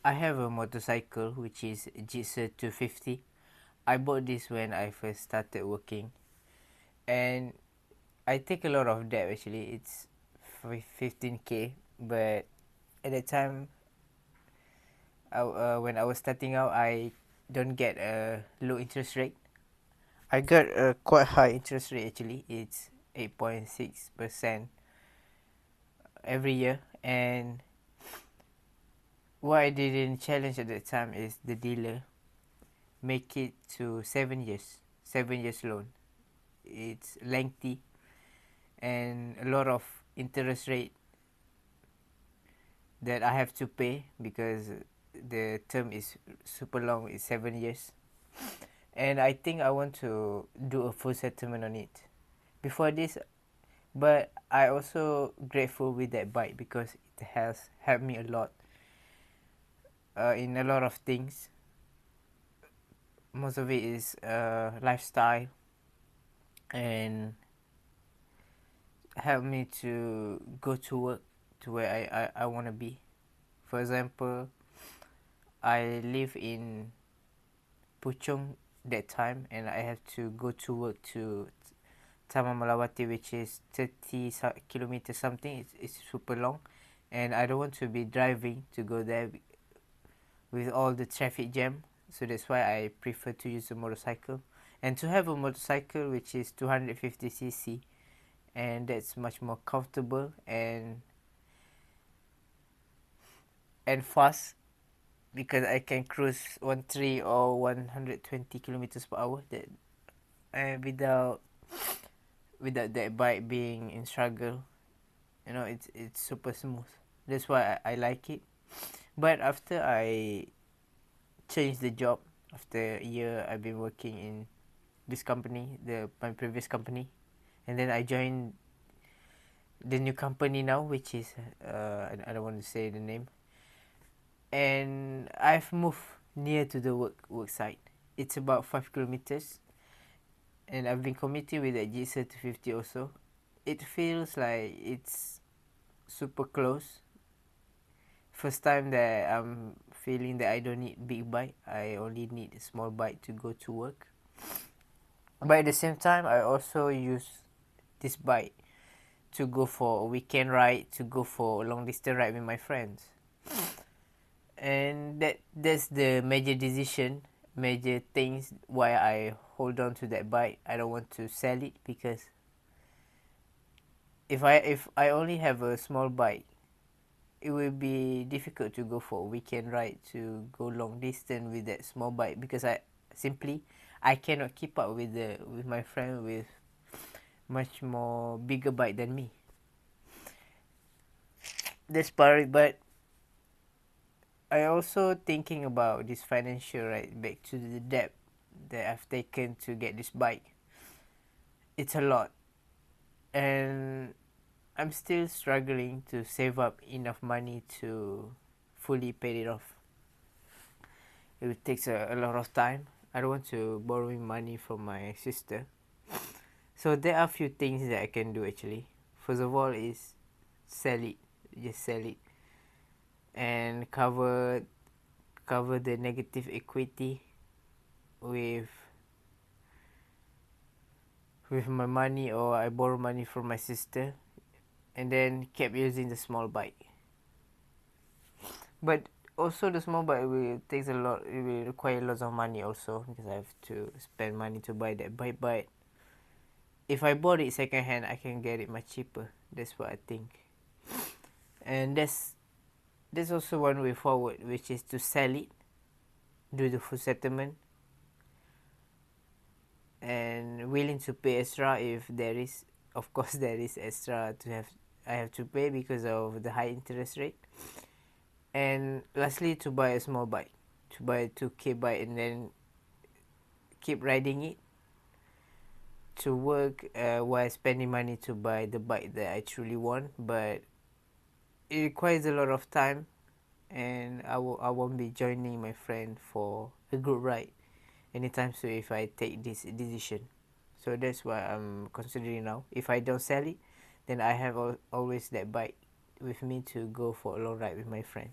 I have a motorcycle which is Gixxer 250. I bought this when I first started working, and I take a lot of debt actually. It's 15k, but at the time, when I was starting out, I don't get a low interest rate. I got a quite high interest rate actually. It's 8.6% every year, and what I didn't challenge at that time is the dealer make it to 7 years, 7 years loan. It's lengthy and a lot of interest rate that I have to pay because the term is super long. It's 7 years, and I think I want to do a full settlement on it before this. But I also grateful with that bike because it has helped me a lot in a lot of things. Most of it is lifestyle and help me to go to work to where I want to be. For example, I live in Puchong that time, and I have to go to work to Taman Malawati, which is 30 kilometers something. It's super long, and I don't want to be driving to go there with all the traffic jam. So that's why I prefer to use a motorcycle, and to have a motorcycle which is 250cc, and that's much more comfortable and fast because I can cruise 13 or 120 kilometers per hour that without that bike being in struggle. It's super smooth. That's why I like it. But after I changed the job, after a year I've been working in this company, my previous company, and then I joined the new company now, which is I don't want to say the name, and I've moved near to the work site. It's about 5 kilometers, and I've been committing with the Gixxer 250 also. It feels like it's super close. First time that I'm feeling that I don't need big bike. I only need a small bike to go to work. But at the same time, I also use this bike to go for a weekend ride, to go for a long distance ride with my friends. And that's the major decision, major things why I hold on to that bike. I don't want to sell it because if I only have a small bike, it will be difficult to go for a weekend ride, to go long distance with that small bike, because I cannot keep up with my friend with much more bigger bike than me. That's part, but I also thinking about this financial, right, back to the debt that I've taken to get this bike. It's a lot, and I'm still struggling to save up enough money to fully pay it off. It takes a lot of time. I don't want to borrowing money from my sister. So there are a few things that I can do actually. First of all is sell it. Just sell it and cover the negative equity with my money, or I borrow money from my sister and then kept using the small bike. But also the small bike will takes a lot, it will require lots of money also, because I have to spend money to buy that bike. But if I bought it second hand, I can get it much cheaper. That's what I think. And that's also one way forward, which is to sell it, do the full settlement, and willing to pay extra if there is, of course there is extra I have to pay because of the high interest rate. And lastly, to buy a small bike, to buy a 2k bike, and then keep riding it to work while spending money to buy the bike that I truly want. But it requires a lot of time, and I won't be joining my friend for a group ride anytime soon if I take this decision. So that's what I'm considering now. If I don't sell it, then I have always that bike with me to go for a long ride with my friend.